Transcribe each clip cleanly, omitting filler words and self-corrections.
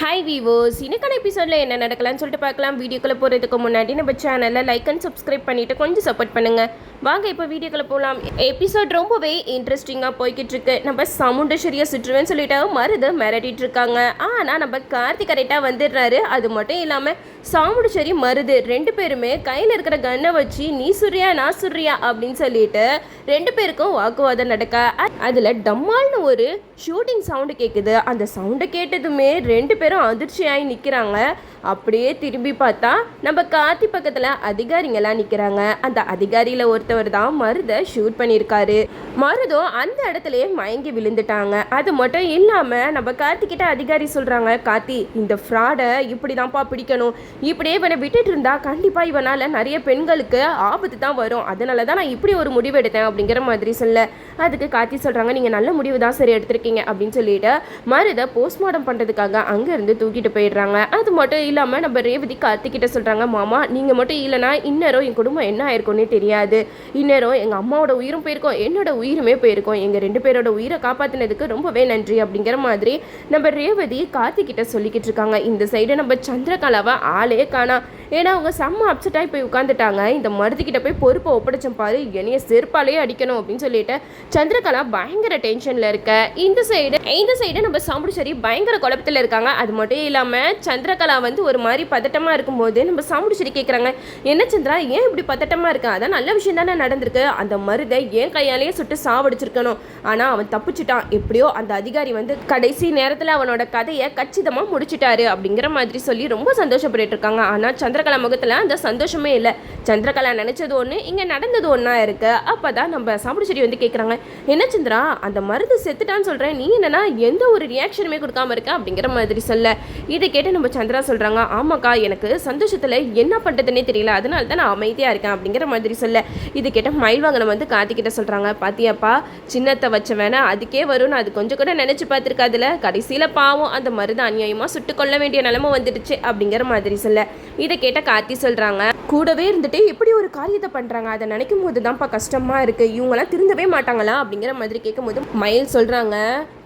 Hi வீவோஸ், இன்னைக்கான எபிசோடில் என்ன நடக்கலாம்னு சொல்லிட்டு பார்க்கலாம். வீடியோக்குள்ளே போகிறதுக்கு முன்னாடி நம்ம சேனலில் லைக் அண்ட் சப்ஸ்கிரைப் பண்ணிவிட்டு கொஞ்சம் சப்போர்ட் பண்ணுங்கள். வாங்க இப்போ வீடியோக்குள்ளே போகலாம். எபிசோட் ரொம்பவே இன்ட்ரெஸ்டிங்காக போய்கிட்டு இருக்கு. நம்ம சமுண்டேஸ்வரியை சுற்றுவேன்னு சொல்லிட்டு மருது மிரட்டிட்டு இருக்காங்க. ஆனால் நம்ம கார்த்திக் கரெக்டாக வந்துடுறாரு. அது மட்டும் இல்லாமல் சாமுண்டேஸ்வரி மருது ரெண்டு பேருமே கையில் இருக்கிற கன்னை வச்சு நீ சுரியா நான் சுரியா அப்படின்னு சொல்லிட்டு ரெண்டு பேருக்கும் வாக்குவாதம் நடக்க அதில் டம்மால்னு ஒரு ஷூட்டிங் சவுண்டு கேட்குது. அந்த சவுண்டை கேட்டதுமே ரெண்டு பேரும் அதிர்ச்சியாகி நிற்கிறாங்க. அப்படியே திரும்பி பார்த்தா நம்ம கார்த்தி பக்கத்தில் அதிகாரிங்கெல்லாம் நிற்கிறாங்க. அந்த அதிகாரியில் ஒருத்தவர் தான் மருதை ஷூட் பண்ணியிருக்காரு. மருதும் அந்த இடத்துலயே மயங்கி விழுந்துட்டாங்க. அது மட்டும் இல்லாமல் நம்ம கார்த்திக்கிட்ட அதிகாரி சொல்கிறாங்க, கார்த்தி இந்த ஃப்ராடை இப்படி தான்ப்பா பிடிக்கணும். இப்படியே இவனை விட்டுட்டு இருந்தா கண்டிப்பாக இவனால் நிறைய பெண்களுக்கு ஆபத்து தான் வரும். அதனால தான் நான் இப்படி ஒரு முடிவு எடுத்தேன் அப்படிங்கிற மாதிரி சொல்ல அதுக்கு கார்த்தி சொல்கிறாங்க, நீங்கள் நல்ல முடிவு தான் சரி எடுத்திருக்கீங்க அப்படின்னு சொல்லிட்டு மருதை போஸ்ட்மார்ட்டம் பண்ணுறதுக்காக அங்கேருந்து தூக்கிட்டு போயிடுறாங்க. அது மட்டும் இல்லாமல் நம்ம ரேவதி கார்த்திக்கிட்ட சொல்கிறாங்க, மாமா நீங்கள் மட்டும் இல்லைனா இந்நேரம் என் குடும்பம் என்ன ஆயிருக்கும்னே தெரியாது. இந்நேரம் எங்கள் அம்மாவோட உயிரும் போயிருக்கோம், என்னோட உயிருமே போயிருக்கோம். எங்கள் ரெண்டு பேரோட உயிரை காப்பாற்றினதுக்கு ரொம்பவே நன்றி அப்படிங்கிற மாதிரி நம்ம ரேவதி கார்த்திக்கிட்ட சொல்லிக்கிட்டு இருக்காங்க. இந்த சைடு நம்ம சந்திரகலாவை ஆளே காணா. ஏன்னா அவங்க செம்ம அப்செட்டாகி போய் உட்காந்துட்டாங்க. இந்த மருதுகிட்ட போய் பொறுப்பை ஒப்படைச்சம் பாரு, என்னைய செருப்பாலேயே அடிக்கணும் அப்படின்னு சொல்லிட்டு சந்திரகலா பயங்கர டென்ஷனில் இருக்க. இந்த சைடு நம்ம சாமுண்டேஸ்வரி பயங்கர குழப்பத்தில் இருக்காங்க. அது மட்டும் இல்லாமல் சந்திரகலா வந்து ஒரு மாதிரி பதட்டமாக இருக்கும்போது நம்ம சாமுண்டேஸ்வரி கேட்குறாங்க, என்ன சந்திரா ஏன் இப்படி பதட்டமாக இருக்கா? அதான் நல்ல விஷயம் தானே நடந்திருக்கு. அந்த மருதை ஏன் கையாலேயே சுட்டு சாவடிச்சிருக்கணும். ஆனால் அவன் தப்பிச்சுட்டான். எப்படியோ அந்த அதிகாரி வந்து கடைசி நேரத்தில் அவனோட கதையை கச்சிதமாக முடிச்சிட்டாரு அப்படிங்கிற மாதிரி சொல்லி ரொம்ப சந்தோஷப்பட்டு இருக்காங்க. ஆனால் சந்திரகலா முகத்தில் அந்த சந்தோஷமே இல்லை. சந்திரகலா நினைச்சது ஒன்று, இங்கே நடந்தது ஒன்றா இருக்கு. அப்போ தான் நம்ம சாமுண்டேஸ்வரி வந்து கேட்குறாங்க, என்ன சந்திரா அந்த மருந்து செத்துட்டான்னு சொல்கிறேன், நீ என்னன்னா எந்த ஒரு ரியாக்ஷனுமே கொடுக்காம இருக்க அப்படிங்கிற மாதிரி சொல்ல இதை கேட்டு நம்ம சந்திரா சொல்கிறாங்க, ஆமாக்கா எனக்கு சந்தோஷத்தில் என்ன பண்ணுறதுன்னே தெரியல, அதனால தான் நான் அமைதியாக இருக்கேன் அப்படிங்கிற மாதிரி சொல்ல இது கேட்ட மயில்வாங்கனம் வந்து கார்த்திக்கிட்ட சொல்கிறாங்க, பாத்தியாப்பா சின்னத்தை வச்ச வேணா அதுக்கே வரும்னு அது கொஞ்சம் கூட நினச்சி பார்த்துருக்காதுல, கடைசியில் பாவம் அந்த மருந்து அநியாயமாக சுட்டு கொள்ள வேண்டிய நிலைமை வந்துடுச்சு அப்படிங்கிற மாதிரி சொல்ல இதை கேட்ட கார்த்தி சொல்கிறாங்க, கூடவே இருந்துட்டு இப்படி ஒரு காரியத்தை பண்ணுறாங்க, அதை நினைக்கும் போது தான்ப்பா கஷ்டமாக இருக்குது, இவங்களாம் திருந்தவே மாட்டாங்களா அப்படிங்கிற மாதிரி கேட்கும்போது மயில் சொல்கிறாங்க,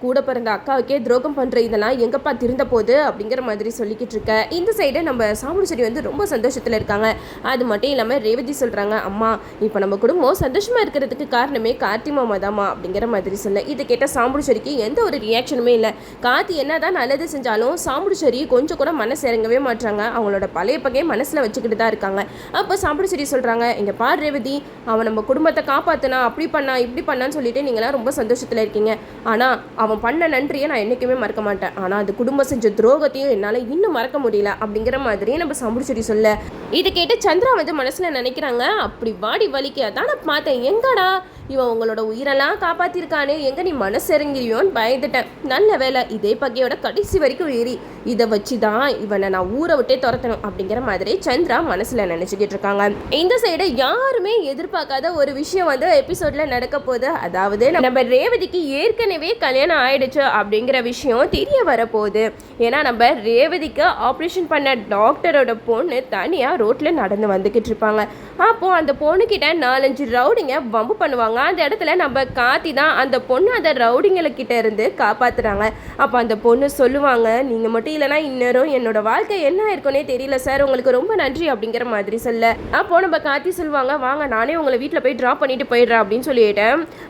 கூட பிறந்த அக்காவுக்கே துரோகம் பண்ணுற இதெல்லாம் எங்கப்பா திருந்த போகுது அப்படிங்கிற மாதிரி சொல்லிக்கிட்டு இருக்க. இந்த சைடு நம்ம சாமுண்டேஸ்வரி வந்து ரொம்ப சந்தோஷத்தில் இருக்காங்க. அது மட்டும் இல்லாமல் ரேவதி சொல்கிறாங்க, அம்மா இப்போ நம்ம குடும்பம் சந்தோஷமாக இருக்கிறதுக்கு காரணமே கார்த்தி மாமா தாம்மா அப்படிங்கிற மாதிரி சொல்ல இதை கேட்ட சாமுண்டேஸ்வரிக்கு எந்த ஒரு ரியாக்ஷனுமே இல்லை. கார்த்தி என்ன தான் நல்லது செஞ்சாலும் சாமுண்டேஸ்வரி கொஞ்சம் கூட மனசு இறங்கவே மாட்டாங்க. அவங்களோட பழைய பகையை மனசில் வச்சுக்கிட்டு தான் இருக்காங்க. அப்போ சாமுண்டேஸ்வரி சொல்கிறாங்க, இங்கே பார் ரேவதி, அவன் நம்ம குடும்பத்தை காப்பாற்றினா அப்படி பண்ணா இப்படி பண்ணான்னு சொல்லிட்டு நீங்களாம் ரொம்ப சந்தோஷத்தில் இருக்கீங்க. ஆனால் அவன் பண்ண நன்றியை நான் என்றைக்குமே மறக்க மாட்டேன். ஆனால் அது குடும்பம் செஞ்ச துரோகத்தையும் என்னால் இன்னும் மறக்க முடியல அப்படிங்கிற மாதிரி நம்ம சாமுண்டேஸ்வரி சொல்ல இதை கேட்டு சந்திரா வந்து மனசில் நினைக்கிறாங்க, அப்படி வாடி வலிக்க அதான் நான் பார்த்தேன், எங்கடா இவன் உங்களோட உயிரெல்லாம் காப்பாற்றிருக்கானே, எங்கே நீ மனசு இறங்கிறியோன்னு பயந்துட்டேன். நல்ல வேலை இதே பகையோட கடைசி வரைக்கும் ஏறி இதை வச்சு தான் இவனை நான் ஊரை விட்டே துரத்தணும் அப்படிங்கிற மாதிரி சந்திரா மனசில் நினச்சிக்கிட்டு இருக்காங்க. இந்த சைடு யாருமே எதிர்பார்க்காத ஒரு விஷயம் வந்து எபிசோடில் நடக்க போகுது. அதாவது நம்ம ரேவதிக்கு ஏற்கனவே கல்யாணம் ஆயிடுச்சு அப்படிங்கிற விஷயம் தெரிய வரப்போகுது. ஏன்னா நம்ம ரேவதிக்கு ஆப்ரேஷன் பண்ண டாக்டரோட பொண்ணு தனியாக ரோட்டில் நடந்து வந்துக்கிட்டு இருப்பாங்க. அப்போது அந்த பொண்ணுக்கிட்ட 4-5 ரவுடிங்க வம்பு பண்ணுவாங்க. அந்த இடத்துல நம்ம கார்த்தி தான் அந்த பொண்ணு அந்த ரவுடிங்கக்கிட்ட இருந்து காப்பாற்றுறாங்க. அப்போ அந்த பொண்ணு சொல்லுவாங்க, நீங்கள் மட்டும் இல்லைனா இந்நேரம் என்னோட வாழ்க்கை என்ன இருக்குன்னே தெரியல சார், உங்களுக்கு ரொம்ப நன்றி அப்படிங்கிற மாதிரி சொல்ல அப்போ நம்ம கார்த்தி சொல்லுவாங்க, வாங்க நானே உங்களை வீட்டில் போய் ட்ராப் பண்ணிட்டு போயிடுறேன் அப்படின்னு சொல்லிட்டு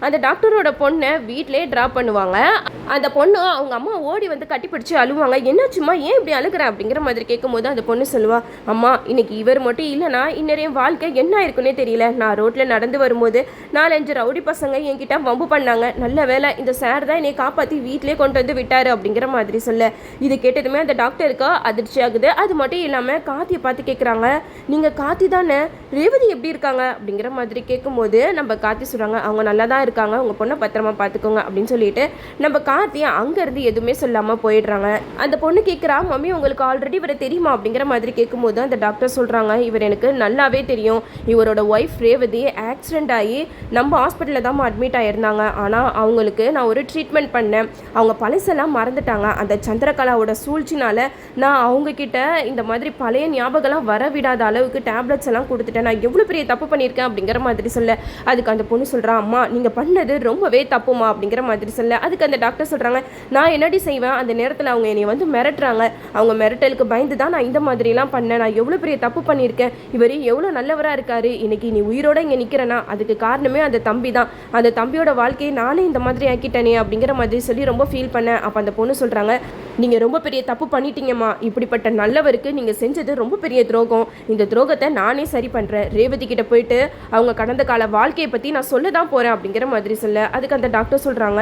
அந்த டாக்டரோட பொண்ணை வீட்டிலே ட்ராப் பண்ணுவாங்க. அந்த பொண்ணு அவங்க அம்மா ஓடி வந்து கட்டிப்பிடிச்சு அழுவாங்க, என்னாச்சுமா ஏன் இப்படி அழுகிறேன் அப்படிங்கிற மாதிரி கேட்கும்போது அந்த பொண்ணு சொல்லுவா, அம்மா இன்னைக்கு இவர் மட்டும் இல்லைனா இன்னொரு வாழ்க்கை என்ன இருக்குன்னே தெரியல, நான் ரோட்டில் நடந்து வரும்போது 4-5 ரவுடி பசங்க என்கிட்ட வம்பு பண்ணாங்க, நல்ல வேலை இந்த சார் தான் என்னை காப்பாற்றி வீட்டிலே கொண்டு வந்து விட்டாரு அப்படிங்கிற மாதிரி சொல்ல இது கேட்டதுமே அந்த டாக்டருக்கு அதிர்ச்சி ஆகுது. அது மட்டும் இல்லாமல் கார்த்தியை பார்த்து கேட்குறாங்க, நீங்கள் கார்த்தி தானே, ரேவதி எப்படி இருக்காங்க அப்படிங்கிற மாதிரி கேட்கும்போது நம்ம கார்த்தி சொல்கிறாங்க, அவங்க நல்லா தான் இருக்காங்க, உங்கள் பொண்ணை பத்திரமா பார்த்துக்கோங்க அப்படின்னு சொல்லிட்டு நம்ம கார்த்தி அங்கேருந்து எதுவுமே சொல்லாமல் போயிடுறாங்க. அந்த பொண்ணு கேட்குறா, மம்மி உங்களுக்கு ஆல்ரெடி இவரை தெரியுமா அப்படிங்கிற மாதிரி கேட்கும்போது அந்த டாக்டர் சொல்கிறாங்க, இவர் எனக்கு நல்லாவே தெரியும், இவரோட ஒய்ஃப் ரேவதி ஆக்சிடென்ட் ஆகி நம்ம ஹாஸ்பிட்டலில் தான் அட்மிட் ஆகியிருந்தாங்க. ஆனால் அவங்களுக்கு நான் ஒரு ட்ரீட்மெண்ட் பண்ணேன். அவங்க பழசெல்லாம் மறந்துட்டாங்க. அந்த சந்திரகலாவோட சூழ்ச்சினால் நான் அவங்கக்கிட்ட இந்த மாதிரி பழைய ஞாபகம்லாம் வர விடாத அளவுக்கு டேப்லெட்ஸ் எல்லாம் கொடுத்துட்டேன். நான் எவ்வளோ பெரிய தப்பு பண்ணியிருக்கேன் அப்படிங்கிற மாதிரி சொல்ல, அதுக்கு அந்த பொண்ணு சொல்கிறா, அம்மா நீங்கள் பண்ணது ரொம்பவே தப்புமா அப்படிங்கிற மாதிரி சொல்ல, அதுக்கு அந்த டாக்டர் சொல்கிறாங்க, நான் என்னடி செய்வேன், அந்த நேரத்தில் அவங்க என்னை வந்து மிரட்டுறாங்க. அவங்க மிரட்டலுக்கு பயந்து தான் நான் இந்த மாதிரிலாம் பண்ணேன். நான் எவ்வளோ பெரிய தப்பு பண்ணியிருக்கேன். இவர் எவ்வளோ நல்லவராக இருக்காரு. இன்னைக்கு நீ உயிரோட இங்கே நிற்கிறேன்னா அதுக்கு காரணமே அந்த தம்பி தான். அந்த தம்பியோட வாழ்க்கையை நானே இந்த மாதிரி ஆக்கிட்டேனே அப்படிங்கிற மாதிரி சொல்லி ரொம்ப ஃபீல் பண்ணேன். அப்போ அந்த பொண்ணு சொல்கிறாங்க, நீங்கள் ரொம்ப பெரிய தப்பு பண்ணிட்டீங்கம்மா. இப்படிப்பட்ட நல்லவருக்கு நீங்கள் செஞ்சது ரொம்ப பெரிய துரோகம். இந்த துரோகத்தை நானே சரி பண்ணுறேன். ரேவதி கிட்ட போயிட்டு அவங்க கடந்த கால வாழ்க்கையை பற்றி நான் சொல்ல தான் போகிறேன் அப்படிங்கிற மாதிரி சொல்ல, அதுக்கு அந்த டாக்டர் சொல்கிறாங்க,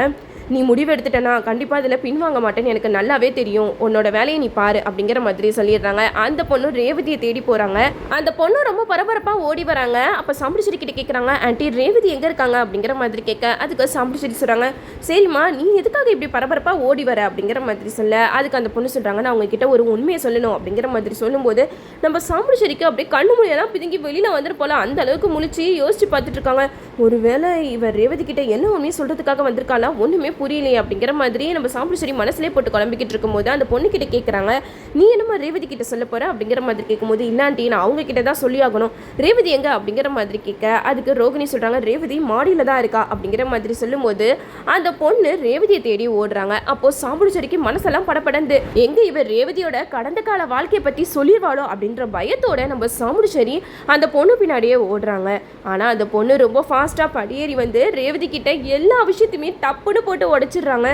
நீ முடிவு எடுத்துட்டேன்னா கண்டிப்பாக இதில் பின்வாங்க மாட்டேன்னு எனக்கு நல்லாவே தெரியும். உன்னோட வேலையை நீ பாரு அப்படிங்கிற மாதிரி சொல்லிடுறாங்க. அந்த பொண்ணு ரேவதியை தேடி போகிறாங்க. அந்த பொண்ணு ரொம்ப பரபரப்பாக ஓடி வராங்க. அப்போ சாம்பிடிச்சேரி கிட்ட கேட்குறாங்க, ஆண்டி ரேவதி எங்கே இருக்காங்க அப்படிங்கிற மாதிரி கேட்க, அதுக்கு சாம்பிடிச்சேரி சொல்கிறாங்க, சரிம்மா நீ எதுக்காக இப்படி பரபரப்பாக ஓடி வர அப்படிங்கிற மாதிரி சொல்ல, அதுக்கு அந்த பொண்ணு சொல்கிறாங்க, நான் உங்ககிட்ட ஒரு உண்மையை சொல்லணும் அப்படிங்கிற மாதிரி சொல்லும்போது நம்ம சாம்பிடிச்சேரிக்கு அப்படியே கண்ணு மொழியெல்லாம் பிதுங்கி வெளியில் வந்துட்டு போல அந்த அளவுக்கு முழிச்சு யோசிச்சு பார்த்துட்டு இருக்காங்க. ஒருவேளை இவர் ரேவதி கிட்ட என்ன உண்மையை சொல்கிறதுக்காக வந்திருக்காளா, ஒன்றுமே புரியலையே அப்படிங்கிற மாதிரி நம்ம சாம்பிடிச்சேரி மனசுலேயே போட்டு குழம்பிக்கிட்டு இருக்கும்போது அந்த பொண்ணு கிட்ட கேட்குறாங்க, நீ என்னம்மா ரேவதி கிட்ட சொல்ல போற அப்படிங்கிற மாதிரி கேட்கும்போது, இல்லாண்டி நான் அவங்க கிட்ட தான் சொல்லி ஆகணும். ரேவதி எங்க அப்படிங்கிற மாதிரி கேட்க, அதுக்கு ரோகிணி சொல்கிறாங்க, ரேவதி மாடியில் தான் இருக்கா அப்படிங்கிற மாதிரி சொல்லும்போது அந்த பொண்ணு ரேவதியை தேடி ஓடுறாங்க. அப்போ சாம்பிடிச்சேரிக்கு மனசெல்லாம் படப்படந்து எங்க இவர் ரேவதியோட கடந்த கால வாழ்க்கையை பற்றி சொல்லிடுவாளோ அப்படின்ற பயத்தோட நம்ம சாம்பிடிச்சேரி அந்த பொண்ணு பின்னாடியே ஓடுறாங்க. ஆனால் அந்த பொண்ணு ரொம்ப ஃபாஸ்ட்டாக படியேறி வந்து ரேவதி கிட்ட எல்லா விஷயத்தையுமே டப்புன்னு போட்டு உடைச்சிடுறாங்க.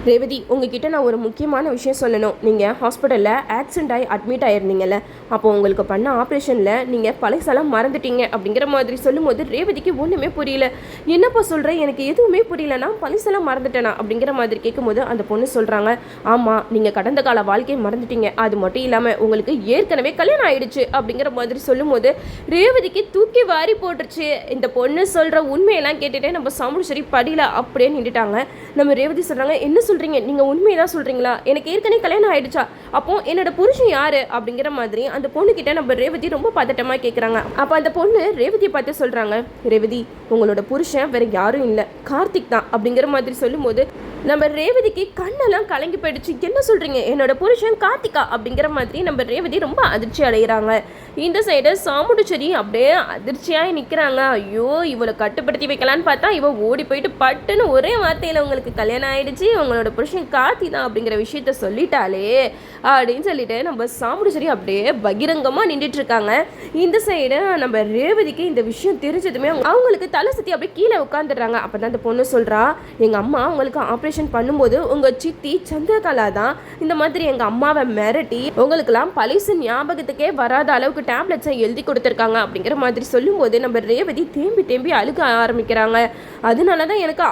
ரேவதி உங்ககிட்ட நான் ஒரு முக்கியமான விஷயம் சொல்லணும். நீங்கள் ஹாஸ்பிட்டலில் ஆக்சிடென்ட் ஆகி அட்மிட் ஆகிருந்தீங்கல்ல, அப்போ உங்களுக்கு பண்ண ஆப்ரேஷனில் நீங்கள் பழசெல்லாம் மறந்துட்டீங்க அப்படிங்கிற மாதிரி சொல்லும்போது ரேவதிக்கு ஒன்றுமே புரியல. என்னப்பா சொல்கிறேன், எனக்கு எதுவுமே புரியல, நான் பழசெல்லாம் மறந்துட்டேனா அப்படிங்கிற மாதிரி கேட்கும்போது அந்த பொண்ணு சொல்கிறாங்க, ஆமாம் நீங்கள் கடந்த கால வாழ்க்கையை மறந்துட்டீங்க, அது மட்டும் இல்லாமல் உங்களுக்கு ஏற்கனவே கல்யாணம் ஆயிடுச்சு அப்படிங்கிற மாதிரி சொல்லும்போது ரேவதிக்கு தூக்கி வாரி போட்டுருச்சு. இந்த பொண்ணு சொல்கிற உண்மையெல்லாம் கேட்டுகிட்டே நம்ம சாம்பிடிச்சேரி படியில் அப்படியே நின்றுட்டாங்க. நம்ம ரேவதி சொல்கிறாங்க, என்ன சொல்கிறீங்க, நீங்கள் உண்மையதான் சொல்கிறீங்களா, எனக்கு ஏற்கனவே கல்யாணம் ஆகிடுச்சா, அப்போ என்னோட புருஷன் யார் அப்படிங்கிற மாதிரி அந்த பொண்ணுக்கிட்ட நம்ம ரேவதி ரொம்ப பதட்டமாக கேட்குறாங்க. அப்போ அந்த பொண்ணு ரேவதியை பார்த்து சொல்கிறாங்க, ரேவதி உங்களோட புருஷன் வேறு யாரும் இல்லை, கார்த்திக் தான் அப்படிங்கிற மாதிரி சொல்லும்போது நம்ம ரேவதிக்கு கண்ணெல்லாம் கலங்கி போயிடுச்சு. என்ன சொல்கிறீங்க, என்னோட புருஷன் கார்த்திகா அப்படிங்கிற மாதிரி நம்ம ரேவதி ரொம்ப அதிர்ச்சி அடைகிறாங்க. இந்த சைடு சாமுடிச்சேரி அப்படியே அதிர்ச்சியாக நிற்கிறாங்க. ஐயோ இவளை கட்டுப்படுத்தி வைக்கலான்னு பார்த்தா இவ ஓடி போயிட்டு பட்டுன்னு ஒரே வார்த்தையில் உங்களுக்கு கல்யாணம் ஆகிடுச்சு, உங்களோட புருஷன் கார்த்தி தான் அப்படிங்கிற விஷயத்த சொல்லிட்டாலே அப்படின்னு சொல்லிட்டு நம்ம சாமுடிச்சேரி அப்படியே பகிரங்கமாக நின்றுட்டுருக்காங்க. இந்த சைடு நம்ம ரேவதிக்கு இந்த விஷயம் தெரிஞ்சதுமே அவங்களுக்கு தலை சுற்றி அப்படியே கீழே உட்காந்துடுறாங்க. அப்போ தான் அந்த பொண்ணு சொல்கிறா, எங்கள் அம்மா அவங்களுக்கு ஆப்ரேஷன் பண்ணும்போது உங்கள் சித்தி சந்திரகலா தான் இந்த மாதிரி எங்கள் அம்மாவை மிரட்டி உங்களுக்கெல்லாம் பழசு ஞாபகத்துக்கே வராத அளவுக்கு டேப்லெட்ஸை எழுதி கொடுத்துருக்காங்க அப்படிங்கிற மாதிரி சொல்லும்போது நம்ம ரேவதி தேம்பி அழுக ஆரம்பிக்கிறாங்க. அதனால தான் எனக்கு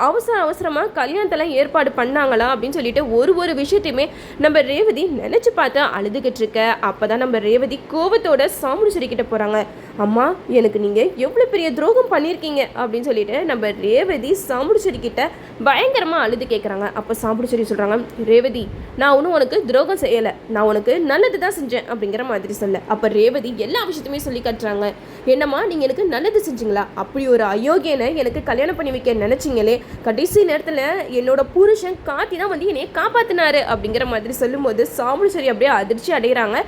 அவசரமாக கல்யாணத்தெல்லாம் ஏற்பாடு பண்ணாங்களா அப்படின்னு சொல்லிட்டு ஒரு விஷயத்தையுமே நம்ம ரேவதி நினச்சி பார்த்து அழுதுகிட்டு இருக்க. அப்போ தான் நம்ம ரேவதி கோபத்தோட சாமுடிச்சேரி கிட்ட போகிறாங்க. அம்மா எனக்கு நீங்கள் எவ்வளோ பெரிய துரோகம் பண்ணியிருக்கீங்க அப்படின்னு சொல்லிட்டு நம்ம ரேவதி சாமுடிச்சேரி கிட்ட பயங்கரமாக அழுது கேட்குறாங்க. அப்போ சாமுடிச்சேரி சொல்கிறாங்க, ரேவதி நான் ஒன்றும் உனக்கு துரோகம் செய்யலை, நான் உனக்கு நல்லது தான் செஞ்சேன் அப்படிங்கிற மாதிரி சொல்ல. அப்போ ரேவதி எல்லா விஷயத்தையுமே சொல்லி காட்டுறாங்க. என்னம்மா நீங்கள் எனக்கு நல்லது செஞ்சீங்களா, அப்படி ஒரு அயோக்கியனை எனக்கு கல்யாணம் பண்ணி வைக்க நினச்சிங்களே, கடைசி நேரத்தில் என்னோட புருஷன் கார்த்தி தான் வந்து என்னையை காப்பாற்றினாரு அப்படிங்கிற மாதிரி சொல்லும்போது சாமுடிச்சேரி அப்படியே அதிர்ச்சி அடைகிறாங்க.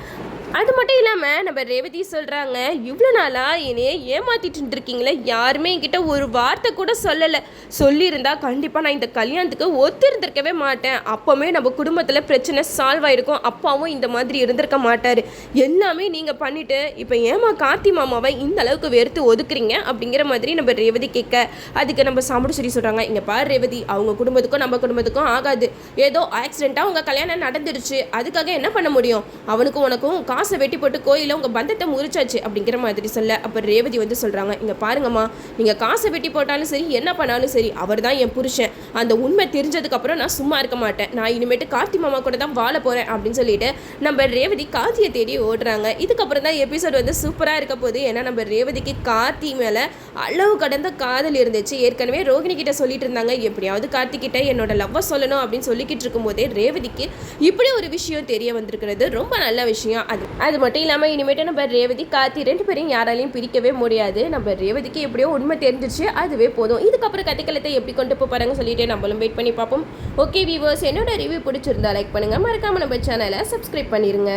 அது மட்டும் இல்லாமல் நம்ம ரேவதி சொல்கிறாங்க, இவ்வளோ நாளாக என்னையே ஏமாற்றிட்டு இருந்திருக்கீங்களே, யாருமே என்கிட்ட ஒரு வார்த்தை கூட சொல்லலை, சொல்லியிருந்தா கண்டிப்பாக நான் இந்த கல்யாணத்துக்கு ஒத்திருந்திருக்கவே மாட்டேன், அப்போவுமே நம்ம குடும்பத்தில் பிரச்சனை சால்வ் ஆகிருக்கும், அப்பாவும் இந்த மாதிரி இருந்திருக்க மாட்டார், எல்லாமே நீங்கள் பண்ணிவிட்டு இப்போ ஏமா கார்த்தி மாமாவை இந்த அளவுக்கு வெறுத்து ஒதுக்குறீங்க அப்படிங்கிற மாதிரி நம்ம ரேவதி கேட்க, அதுக்கு நம்ம சாமுடிச்சேரி சொல்கிறாங்க, இங்கே பாரு ரேவதி அவங்க குடும்பத்துக்கும் நம்ம குடும்பத்துக்கும் ஆகாது, ஏதோ ஆக்சிடெண்ட்டாக உங்கள் கல்யாணம் நடந்துடுச்சு, அதுக்காக என்ன பண்ண முடியும், அவனுக்கும் உனக்கும் காசை வெட்டி போட்டு கோயில உங்க பந்தத்தை முறிச்சாச்சு அப்படிங்கிற மாதிரி சொல்ல. அப்ப ரேவதி வந்து சொல்றாங்க, இங்க பாருங்கம்மா, நீங்க காசை வெட்டி போட்டாலும் சரி என்ன பண்ணாலும் சரி அவர் தான் என் புருஷன், அந்த உண்மை தெரிஞ்சதுக்கு அப்புறம் நான் சும்மா இருக்க மாட்டேன், நான் இனிமேட்டு கார்த்தி மாமா கூட தான் வாழ போறேன் அப்படின்னு சொல்லிட்டு நம்ம ரேவதி கார்த்தியை தேடி ஓடுறாங்க. இதுக்கப்புறம் தான் எபிசோட் வந்து சூப்பரா இருக்க போகுது. ஏன்னா நம்ம ரேவதிக்கு கார்த்தி மேல அளவு கடந்த காதல் இருந்துச்சு. ஏற்கனவே ரோகிணி கிட்ட சொல்லிட்டு இருந்தாங்க, எப்படியாவது கார்த்தி கிட்ட என்னோட லவ்வை சொல்லணும் அப்படின்னு சொல்லிக்கிட்டு இருக்கும் போதே ரேவதிக்கு இப்படி ஒரு விஷயம் தெரிய வந்திருக்கிறது ரொம்ப நல்ல விஷயம். அது அது மட்டும் இல்லாமல் இனிமேட்டு நம்ம ரேவதி கார்த்தி 2 பேரையும் யாராலையும் பிரிக்கவே முடியாது. நம்ம ரேவதிக்கு எப்படியோ உண்மை தெரிஞ்சிருச்சு, அதுவே போதும். இதுக்கப்புறம் கதைக்களத்தை எப்படி கொண்டு போகிறாங்க சொல்லிட்டு நம்மளும் வெயிட் பண்ணி பார்ப்போம். ஓகே வியூவர்ஸ், என்னோட ரிவ்யூ பிடிச்சிருந்தா லைக் பண்ணுங்கள், மறக்காமல் நம்ம சேனலை சப்ஸ்கிரைப் பண்ணிடுங்க.